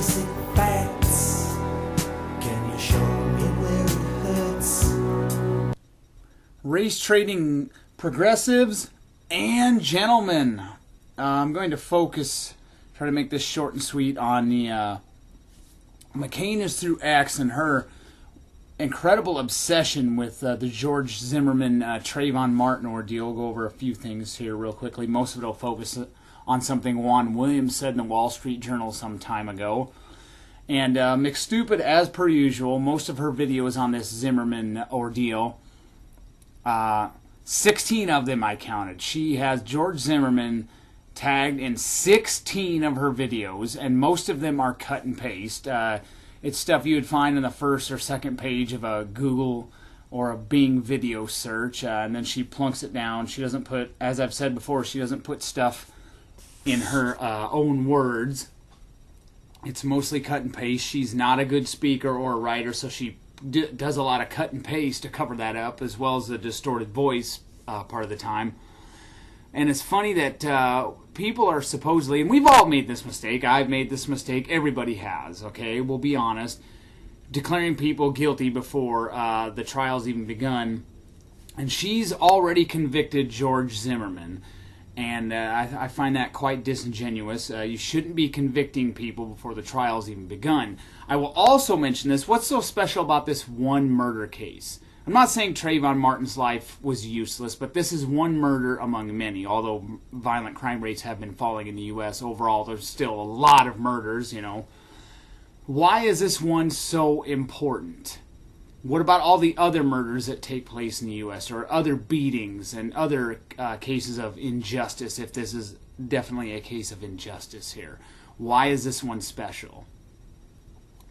basic facts. Can you show me where it hurts? Race trading progressives and gentlemen. I'm going to try to make this short and sweet on the mccainisthroughx and her incredible obsession with the George Zimmerman, Trayvon Martin ordeal. We'll go over a few things here real quickly. Most of it will focus on something Juan Williams said in the Wall Street Journal some time ago. And McStupid, as per usual, most of her videos on this Zimmerman ordeal, 16 of them I counted. She has George Zimmerman tagged in 16 of her videos, and most of them are cut and paste. It's stuff you would find in the first or second page of a Google or a Bing video search, and then she plunks it down. She doesn't put, as I've said before, she doesn't put stuff in her own words. It's mostly cut and paste. She's not a good speaker or a writer, so she does a lot of cut and paste to cover that up, as well as the distorted voice part of the time. And it's funny that people are supposedly, and we've all made this mistake, I've made this mistake, everybody has, okay, we'll be honest, declaring people guilty before the trial's even begun. And she's already convicted George Zimmerman, and I find that quite disingenuous. You shouldn't be convicting people before the trial's even begun. I will also mention this, what's so special about this one murder case? I'm not saying Trayvon Martin's life was useless, but this is one murder among many. Although violent crime rates have been falling in the U.S., overall there's still a lot of murders, you know. Why is this one so important? What about all the other murders that take place in the U.S., or other beatings and other cases of injustice, if this is definitely a case of injustice here? Why is this one special?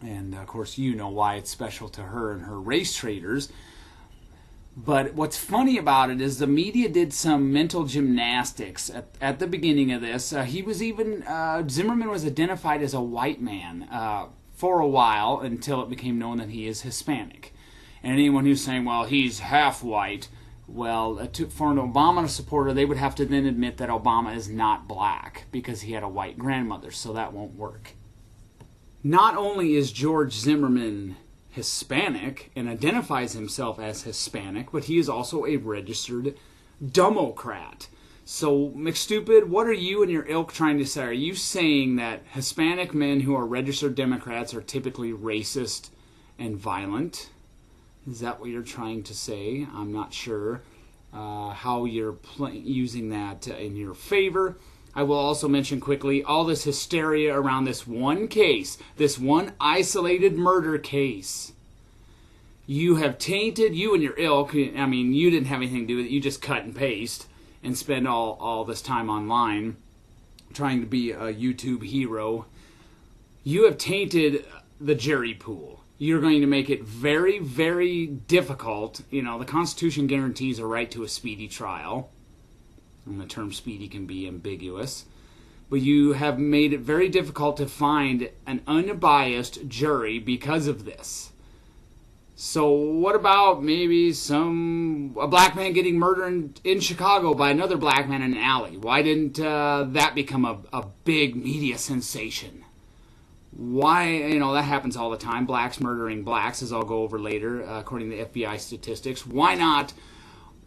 And, of course, you know why it's special to her and her race traders. But what's funny about it is the media did some mental gymnastics at the beginning of this. Zimmerman was identified as a white man for a while, until it became known that he is Hispanic. And anyone who's saying, well, he's half white, well, for an Obama supporter, they would have to then admit that Obama is not black because he had a white grandmother, so that won't work. Not only is George Zimmerman Hispanic and identifies himself as Hispanic, but he is also a registered Democrat. So, McStupid, what are you and your ilk trying to say? Are you saying that Hispanic men who are registered Democrats are typically racist and violent? Is that what you're trying to say? I'm not sure how you're using that in your favor. I will also mention quickly all this hysteria around this one case, this one isolated murder case. You have tainted, you and your ilk, I mean, you didn't have anything to do with it, you just cut and paste and spend all this time online trying to be a YouTube hero. You have tainted the jury pool. You're going to make it very, very difficult. You know, the Constitution guarantees a right to a speedy trial. And the term speedy can be ambiguous. But you have made it very difficult to find an unbiased jury because of this. So what about maybe a black man getting murdered in Chicago by another black man in an alley? Why didn't that become a big media sensation? Why, you know, that happens all the time. Blacks murdering blacks, as I'll go over later, according to FBI statistics. Why not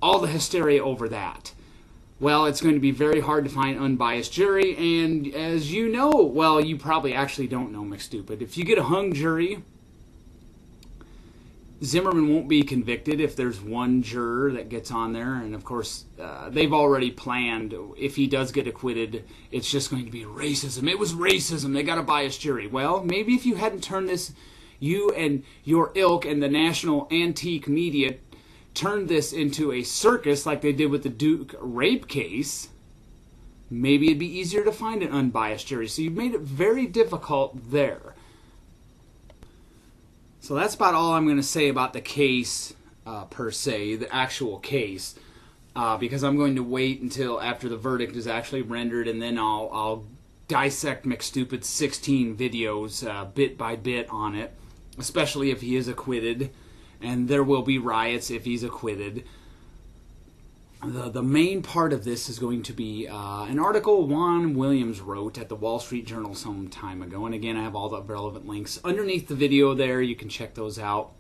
all the hysteria over that? Well, it's going to be very hard to find unbiased jury, and as you know, well, you probably actually don't know, McStupid. If you get a hung jury, Zimmerman won't be convicted if there's one juror that gets on there, and of course, they've already planned, if he does get acquitted, it's just going to be racism. It was racism, they got a biased jury. Well, maybe if you hadn't turned this, you and your ilk and the national antique media turned this into a circus like they did with the Duke rape case, maybe it'd be easier to find an unbiased jury. So you've made it very difficult there. So that's about all I'm going to say about the case per se, the actual case, because I'm going to wait until after the verdict is actually rendered, and then I'll dissect McStupid's 16 videos bit by bit on it, especially if he is acquitted. And there will be riots if he's acquitted. the main part of this is going to be an article Juan Williams wrote at the Wall Street Journal some time ago. And again, I have all the relevant links underneath the video there. You can check those out.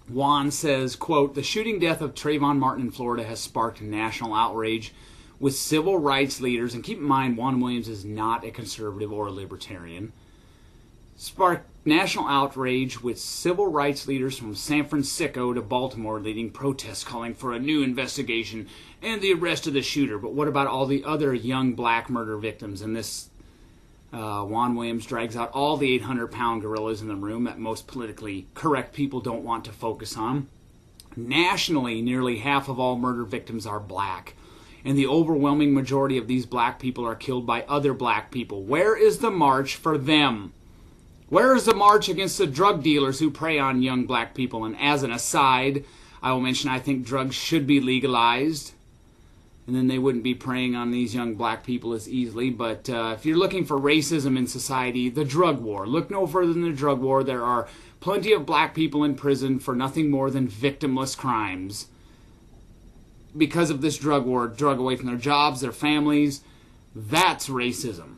Juan says, quote, "The shooting death of Trayvon Martin in Florida has sparked national outrage with civil rights leaders." And keep in mind, Juan Williams is not a conservative or a libertarian. Sparked national outrage with civil rights leaders from San Francisco to Baltimore leading protests calling for a new investigation and the arrest of the shooter. But what about all the other young black murder victims? And this Juan Williams drags out all the 800-pound gorillas in the room that most politically correct people don't want to focus on. Nationally, nearly half of all murder victims are black, and the overwhelming majority of these black people are killed by other black people. Where is the march for them? Where is the march against the drug dealers who prey on young black people? And as an aside, I will mention I think drugs should be legalized, and then they wouldn't be preying on these young black people as easily. But if you're looking for racism in society, the drug war. Look no further than the drug war. There are plenty of black people in prison for nothing more than victimless crimes because of this drug war, drug away from their jobs, their families. That's racism.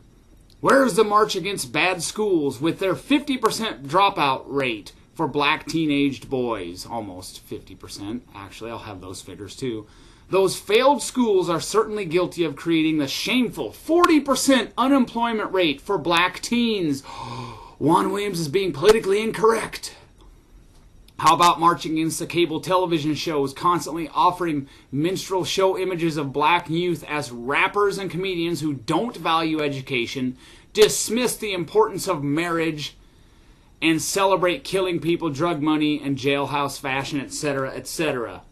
Where is the march against bad schools with their 50% dropout rate for black teenaged boys? Almost 50%. Actually, I'll have those figures too. Those failed schools are certainly guilty of creating the shameful 40% unemployment rate for black teens. Juan Williams is being politically incorrect. How about marching against the cable television shows constantly offering minstrel show images of black youth as rappers and comedians who don't value education, dismiss the importance of marriage, and celebrate killing people, drug money, and jailhouse fashion, etc., etc.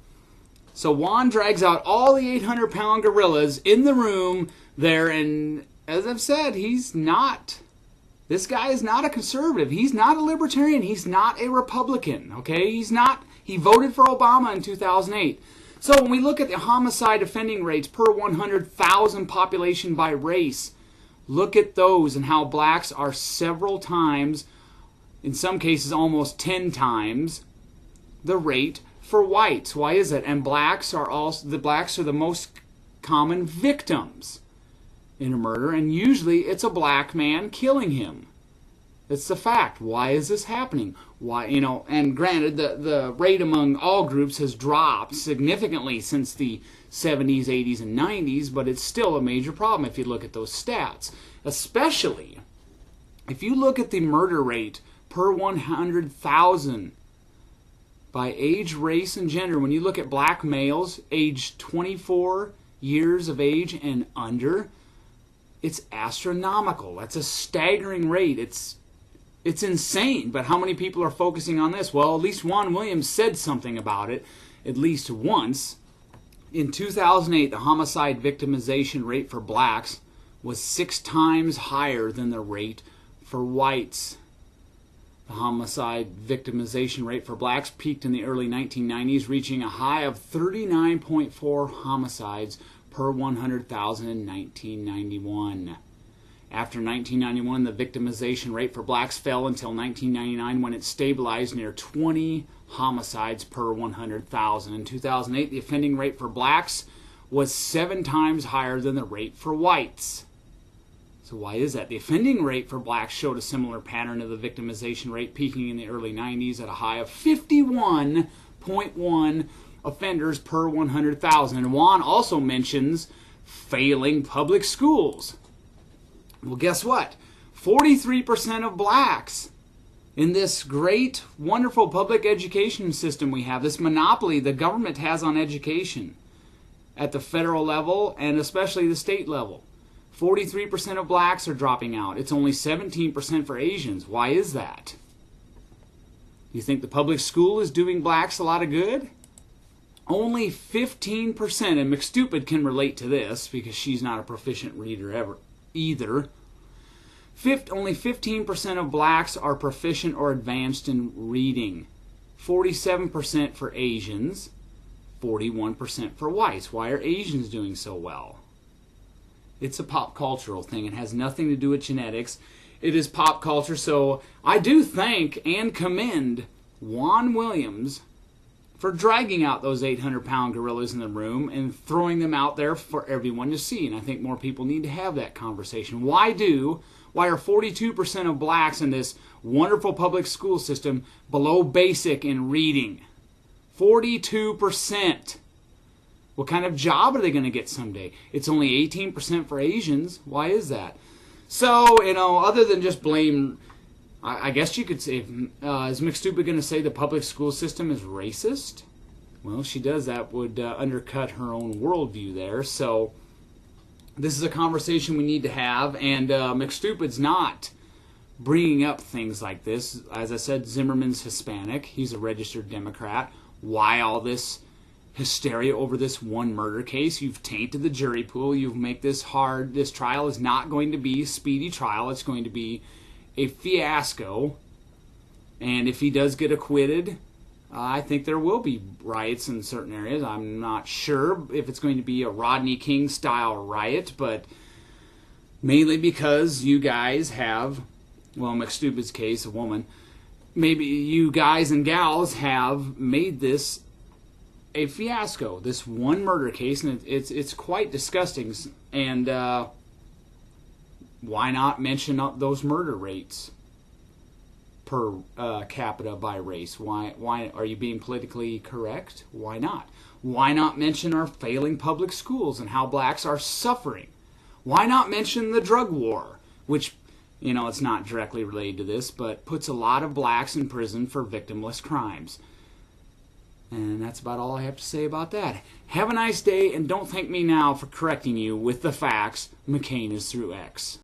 So Juan drags out all the 800-pound gorillas in the room there, and as I've said, this guy is not a conservative. He's not a libertarian. He's not a Republican, okay? He voted for Obama in 2008. So when we look at the homicide offending rates per 100,000 population by race, look at those and how blacks are several times, in some cases almost 10 times, the rate for whites. Why is it? And the blacks are the most common victims in a murder, and usually it's a black man killing him. It's the fact. Why is this happening? Why, and granted, the rate among all groups has dropped significantly since the 70s, 80s, and 90s, but it's still a major problem if you look at those stats. Especially if you look at the murder rate per 100,000 by age, race, and gender. When you look at black males aged 24 years of age and under, it's astronomical. That's a staggering rate. It's insane. But how many people are focusing on this? Well, at least Juan Williams said something about it at least once. In 2008, the homicide victimization rate for blacks was 6 times higher than the rate for whites. The homicide victimization rate for blacks peaked in the early 1990s, reaching a high of 39.4 homicides per 100,000 in 1991. After 1991, the victimization rate for blacks fell until 1999 when it stabilized near 20 homicides per 100,000. In 2008, the offending rate for blacks was 7 times higher than the rate for whites. So why is that? The offending rate for blacks showed a similar pattern of the victimization rate, peaking in the early 90s at a high of 51.1 offenders per 100,000. And Juan also mentions failing public schools. Well, guess what? 43% of blacks in this great, wonderful public education system we have, this monopoly the government has on education at the federal level and especially the state level. 43% of blacks are dropping out. It's only 17% for Asians. Why is that? You think the public school is doing blacks a lot of good? Only 15%, and McStupid can relate to this because she's not a proficient reader either. Only 15% of blacks are proficient or advanced in reading. 47% for Asians, 41% for whites. Why are Asians doing so well? It's a pop cultural thing. It has nothing to do with genetics. It is pop culture. So I do thank and commend Juan Williams for dragging out those 800-pound gorillas in the room and throwing them out there for everyone to see. And I think more people need to have that conversation. Why are 42% of blacks in this wonderful public school system below basic in reading? 42%. What kind of job are they going to get someday? It's only 18% for Asians. Why is that? So, other than just blame, I guess you could say, is McStupid going to say the public school system is racist? Well, if she does, that would undercut her own worldview there. So, this is a conversation we need to have, and McStupid's not bringing up things like this. As I said, Zimmerman's Hispanic. He's a registered Democrat. Why all this hysteria over this one murder case? You've tainted the jury pool. You've made this hard. This trial is not going to be a speedy trial. It's going to be a fiasco. And if he does get acquitted, I think there will be riots in certain areas. I'm not sure if it's going to be a Rodney King style riot, but mainly because you guys have, well, McStupid's case, a woman, maybe you guys and gals have made this a fiasco, this one murder case, and it's quite disgusting. And why not mention up those murder rates per capita by race? Why are you being politically correct? Why not? Why not mention our failing public schools and how blacks are suffering? Why not mention the drug war, which, it's not directly related to this, but puts a lot of blacks in prison for victimless crimes. And that's about all I have to say about that. Have a nice day, and don't thank me now for correcting you with the facts. McCain is through X.